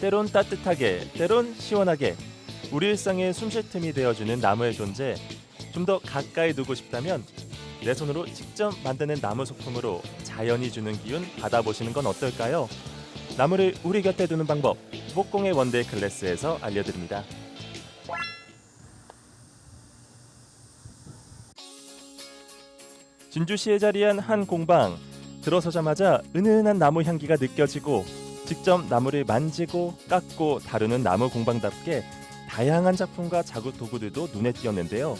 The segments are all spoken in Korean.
때론 따뜻하게, 때론 시원하게 우리 일상에 숨쉴 틈이 되어주는 나무의 존재, 좀 더 가까이 두고 싶다면 내 손으로 직접 만드는 나무 소품으로 자연이 주는 기운 받아보시는 건 어떨까요? 나무를 우리 곁에 두는 방법, 목공의 원데이 클래스에서 알려드립니다. 진주시에 자리한 한 공방. 들어서자마자 은은한 나무 향기가 느껴지고 직접 나무를 만지고 깎고 다루는 나무 공방답게 다양한 작품과 자구 도구들도 눈에 띄었는데요.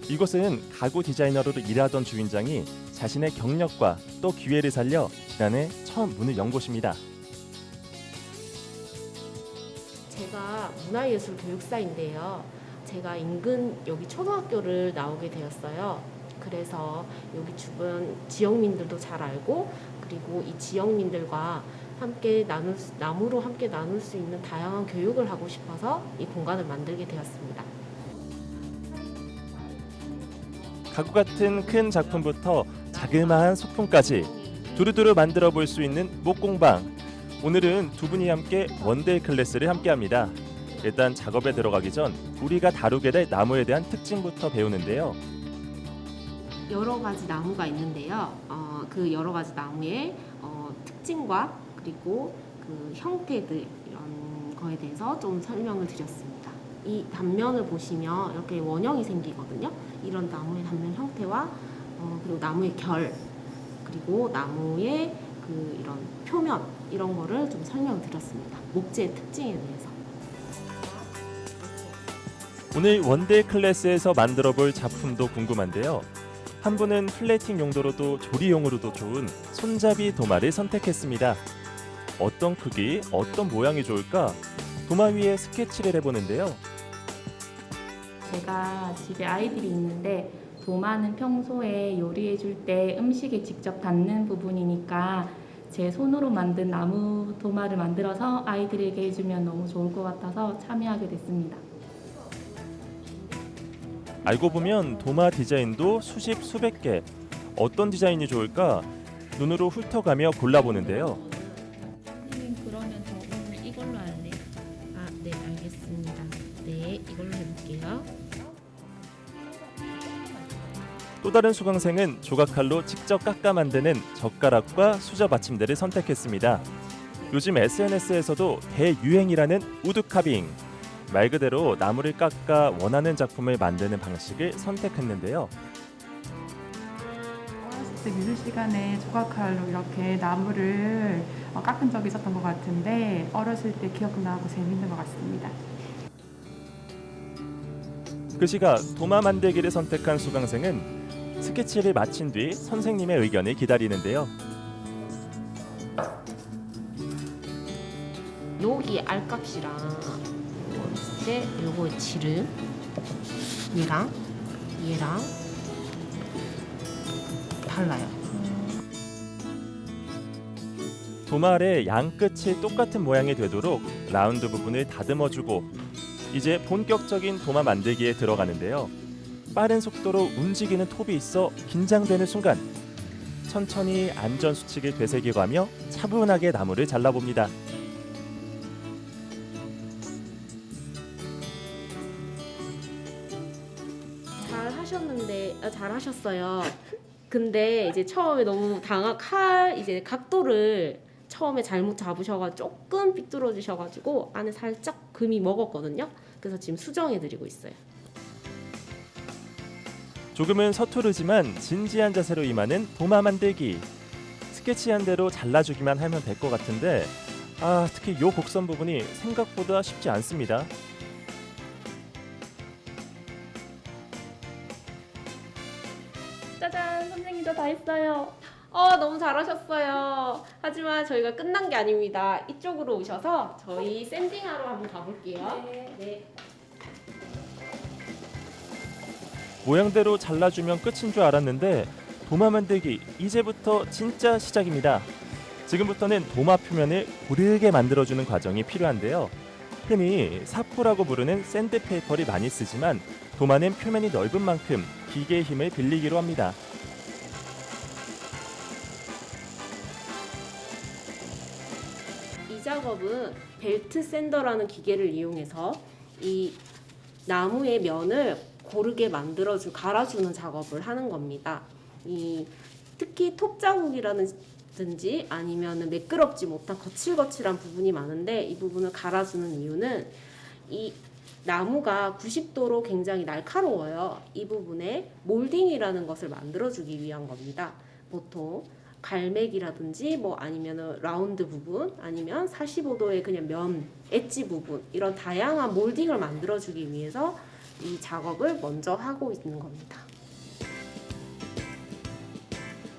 이곳은 가구 디자이너로 일하던 주인장이 자신의 경력과 또 기회를 살려 지난해 처음 문을 연 곳입니다. 제가 문화예술 교육사인데요. 제가 인근 여기 초등학교를 나오게 되었어요. 그래서 여기 주변 지역민들도 잘 알고, 그리고 이 지역민들과 함께 나무로 함께 나눌 수 있는 다양한 교육을 하고 싶어서 이 공간을 만들게 되었습니다. 가구 같은 큰 작품부터 자그마한 소품까지 두루두루 만들어 볼 수 있는 목공방. 오늘은 두 분이 함께 원데이 클래스를 함께합니다. 일단 작업에 들어가기 전 우리가 다루게 될 나무에 대한 특징부터 배우는데요. 여러 가지 나무가 있는데요. 그 여러 가지 나무의 특징과 그리고 그 형태들 이런 거에 대해서 좀 설명을 드렸습니다. 이 단면을 보시면 이렇게 원형이 생기거든요. 이런 나무의 단면 형태와 그리고 나무의 결, 그리고 나무의 그 이런 표면 이런 거를 좀 설명을 드렸습니다. 목재의 특징에 대해서. 오늘 원데이 클래스에서 만들어 볼 작품도 궁금한데요. 한 분은 플레이팅 용도로도 조리용으로도 좋은 손잡이 도마를 선택했습니다. 어떤 크기, 어떤 모양이 좋을까? 도마 위에 스케치를 해보는데요. 제가 집에 아이들이 있는데 도마는 평소에 요리해 줄 때 음식에 직접 닿는 부분이니까 제 손으로 만든 나무 도마를 만들어서 아이들에게 해주면 너무 좋을 것 같아서 참여하게 됐습니다. 알고 보면 도마 디자인도 수십 수백 개. 어떤 디자인이 좋을까? 눈으로 훑어가며 골라보는데요. 선생님 그러면 저 오늘 이걸로 할래. 네 알겠습니다. 네 이걸로 해볼게요. 또 다른 수강생은 조각칼로 직접 깎아 만드는 젓가락과 수저 받침대를 선택했습니다. 요즘 SNS에서도 대유행이라는 우드 카빙. 말 그대로 나무를 깎아 원하는 작품을 만드는 방식을 선택했는데요. 어렸을 때 미술 시간에 조각칼로 이렇게 나무를 깎은 적이 있었던 것 같은데 어렸을 때 기억나고 재밌는 것 같습니다. 그 시각 도마 만들기를 선택한 수강생은 스케치를 마친 뒤 선생님의 의견을 기다리는데요. 여기 알값이랑 이제 요거 지름 얘랑 달라요. 도마의 양 끝이 똑같은 모양이 되도록 라운드 부분을 다듬어주고 이제 본격적인 도마 만들기에 들어가는데요. 빠른 속도로 움직이는 톱이 있어 긴장되는 순간 천천히 안전 수칙을 되새기고 차분하게 나무를 잘라봅니다. 잘 하셨어요. 근데 이제 처음에 너무 이제 각도를 처음에 잘못 잡으셔가 조금 삐뚤어지셔가지고 안에 살짝 금이 먹었거든요. 그래서 지금 수정해드리고 있어요. 조금은 서투르지만 진지한 자세로 임하는 도마 만들기. 스케치한 대로 잘라주기만 하면 될 것 같은데 특히 요 곡선 부분이 생각보다 쉽지 않습니다. 짜잔! 선생님 저 다 했어요. 너무 잘하셨어요. 하지만 저희가 끝난 게 아닙니다. 이쪽으로 오셔서 저희 샌딩하러 한번 가볼게요. 네. 모양대로 잘라주면 끝인 줄 알았는데 도마 만들기 이제부터 진짜 시작입니다. 지금부터는 도마 표면을 고르게 만들어주는 과정이 필요한데요. 흔히 사포라고 부르는 샌드페이퍼를 많이 쓰지만 도마는 표면이 넓은 만큼 기계의 힘을 빌리기로 합니다. 이 작업은 벨트 샌더라는 기계를 이용해서 이 나무의 면을 고르게 갈아주는 작업을 하는 겁니다. 특히 톱 자국이라든지 아니면 매끄럽지 못한 거칠거칠한 부분이 많은데 이 부분을 갈아주는 이유는 이 나무가 90도로 굉장히 날카로워요. 이 부분에 몰딩이라는 것을 만들어주기 위한 겁니다. 보통 갈매기라든지 뭐 아니면 라운드 부분 아니면 45도의 그냥 면 엣지 부분 이런 다양한 몰딩을 만들어주기 위해서 이 작업을 먼저 하고 있는 겁니다.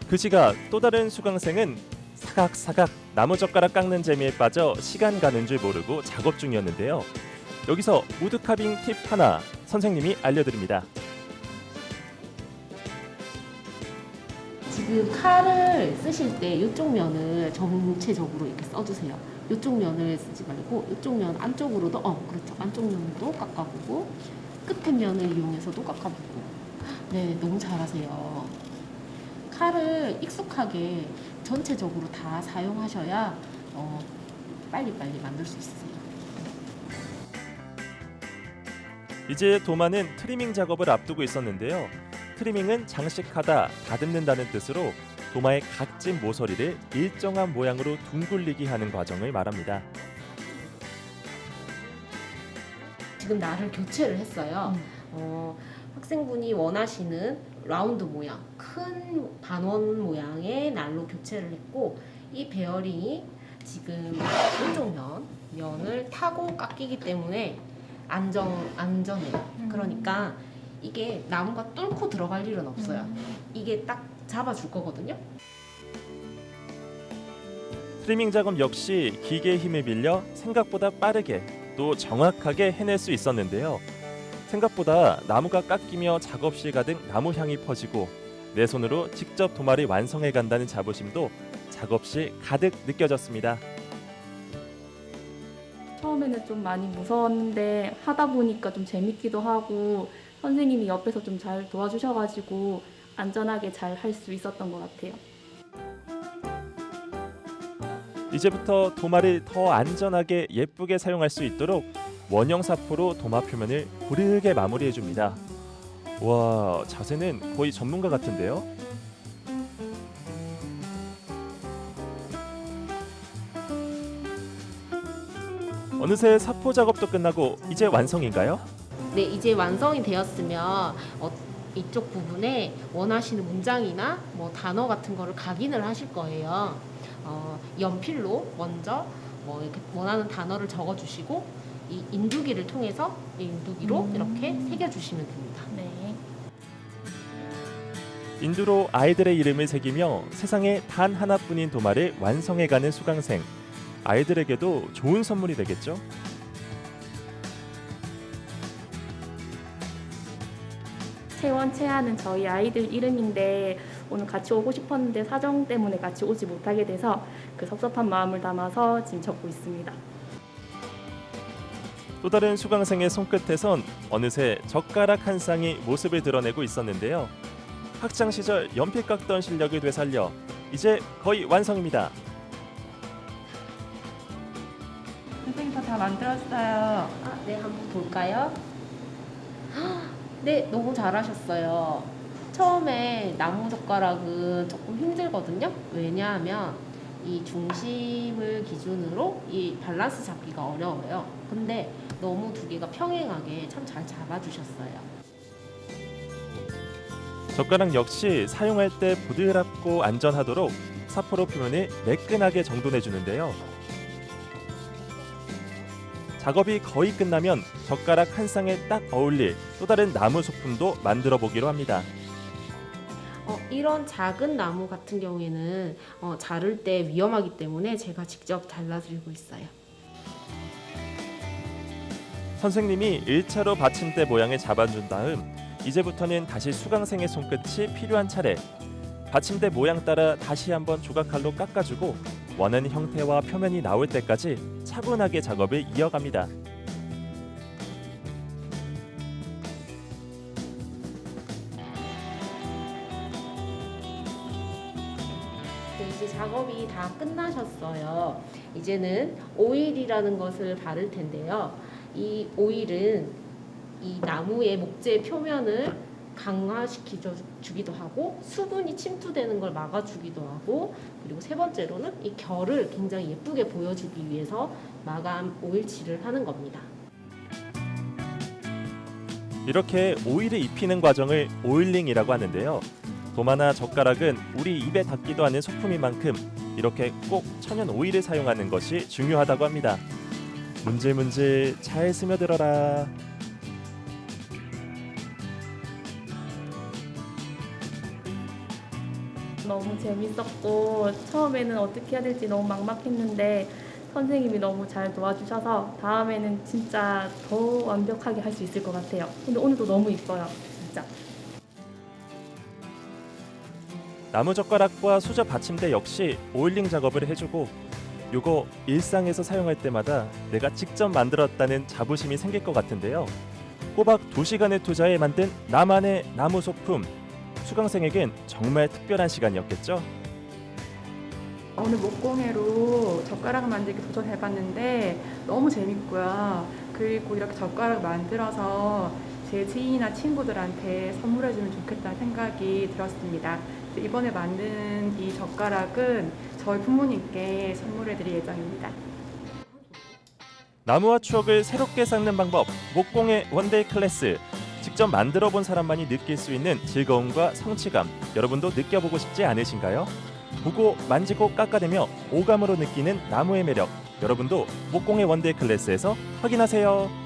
그 시각 또 다른 수강생은 사각사각 나무젓가락 깎는 재미에 빠져 시간 가는 줄 모르고 작업 중이었는데요. 여기서 우드카빙 팁 하나 선생님이 알려드립니다. 지금 칼을 쓰실 때 이쪽 면을 전체적으로 이렇게 써주세요. 이쪽 면을 쓰지 말고 이쪽 면 안쪽으로도 그렇죠. 안쪽 면도 깎아보고 끝에 면을 이용해서도 깎아보고. 네, 너무 잘하세요. 칼을 익숙하게 전체적으로 다 사용하셔야 빨리빨리 만들 수 있으세요. 이제 도마는 트리밍 작업을 앞두고 있었는데요. 트리밍은 장식하다, 다듬는다는 뜻으로 도마의 각진 모서리를 일정한 모양으로 둥글리게 하는 과정을 말합니다. 지금 날을 교체를 했어요. 학생분이 원하시는 라운드 모양, 큰 반원 모양의 날로 교체를 했고 이 베어링이 지금 이쪽 면을 타고 깎이기 때문에 안전해요. 그러니까 이게 나무가 뚫고 들어갈 일은 없어요. 이게 딱 잡아줄 거거든요. 트리밍 작업 역시 기계의 힘을 빌려 생각보다 빠르게 또 정확하게 해낼 수 있었는데요. 생각보다 나무가 깎이며 작업실 가득 나무 향이 퍼지고 내 손으로 직접 도마를 완성해 간다는 자부심도 작업실 가득 느껴졌습니다. 처음에는 좀 많이 무서웠는데 하다 보니까 좀 재밌기도 하고 선생님이 옆에서 좀 잘 도와주셔가지고 안전하게 잘 할 수 있었던 것 같아요. 이제부터 도마를 더 안전하게 예쁘게 사용할 수 있도록 원형 사포로 도마 표면을 고르게 마무리해 줍니다. 와, 자세는 거의 전문가 같은데요? 어느새 사포 작업도 끝나고 이제 완성인가요? 네, 이제 완성이 되었으면 이쪽 부분에 원하시는 문장이나 뭐 단어 같은 거를 각인을 하실 거예요. 연필로 먼저 이렇게 원하는 단어를 적어주시고 이 인두기를 통해서 이 인두기로 이렇게 새겨주시면 됩니다. 네. 인두로 아이들의 이름을 새기며 세상에 단 하나뿐인 도마를 완성해가는 수강생. 아이들에게도 좋은 선물이 되겠죠? 채원, 채아는 저희 아이들 이름인데 오늘 같이 오고 싶었는데 사정 때문에 같이 오지 못하게 돼서 그 섭섭한 마음을 담아서 지금 적고 있습니다. 또 다른 수강생의 손끝에선 어느새 젓가락 한 쌍이 모습을 드러내고 있었는데요. 학창 시절 연필 깎던 실력을 되살려 이제 거의 완성입니다. 선생님 저 다 만들었어요. 네, 한번 볼까요? 네, 너무 잘하셨어요. 처음에 나무젓가락은 조금 힘들거든요. 왜냐하면 이 중심을 기준으로 이 밸런스 잡기가 어려워요. 근데 너무 두 개가 평행하게 참 잘 잡아주셨어요. 젓가락 역시 사용할 때 부드럽고 안전하도록 사포로 표면을 매끈하게 정돈해 주는데요. 작업이 거의 끝나면 젓가락 한 쌍에 딱 어울릴 또 다른 나무 소품도 만들어 보기로 합니다. 이런 작은 나무 같은 경우에는 자를 때 위험하기 때문에 제가 직접 잘라드리고 있어요. 선생님이 1차로 받침대 모양을 잡아준 다음 이제부터는 다시 수강생의 손끝이 필요한 차례. 받침대 모양 따라 다시 한번 조각칼로 깎아주고 원하는 형태와 표면이 나올 때까지 차분하게 작업을 이어갑니다. 이제 작업이 다 끝나셨어요. 이제는 오일이라는 것을 바를 텐데요. 이 오일은 이 나무의 목재 표면을 강화시켜주기도 하고 수분이 침투되는 걸 막아주기도 하고 그리고 세 번째로는 이 결을 굉장히 예쁘게 보여주기 위해서 마감 오일칠을 하는 겁니다. 이렇게 오일을 입히는 과정을 오일링이라고 하는데요. 도마나 젓가락은 우리 입에 닿기도 하는 소품인 만큼 이렇게 꼭 천연 오일을 사용하는 것이 중요하다고 합니다. 문질문질 잘 스며들어라. 너무 재밌었고 처음에는 어떻게 해야 될지 너무 막막했는데 선생님이 너무 잘 도와주셔서 다음에는 진짜 더 완벽하게 할 수 있을 것 같아요. 근데 오늘도 너무 이뻐요, 진짜. 나무젓가락과 수저 받침대 역시 오일링 작업을 해주고 요거 일상에서 사용할 때마다 내가 직접 만들었다는 자부심이 생길 것 같은데요. 꼬박 2시간을 투자해 만든 나만의 나무 소품. 수강생에겐 정말 특별한 시간이었겠죠? 오늘 목공예로 젓가락 만들기 도전해봤는데 너무 재밌고요. 그리고 이렇게 젓가락 만들어서 제 지인이나 친구들한테 선물해주면 좋겠다는 생각이 들었습니다. 이번에 만든 이 젓가락은 저희 부모님께 선물해드릴 예정입니다. 나무와 추억을 새롭게 쌓는 방법, 목공의 원데이 클래스. 직접 만들어 본 사람만이 느낄 수 있는 즐거움과 성취감, 여러분도 느껴보고 싶지 않으신가요? 보고 만지고 깎아내며 오감으로 느끼는 나무의 매력, 여러분도 목공의 원데이 클래스에서 확인하세요.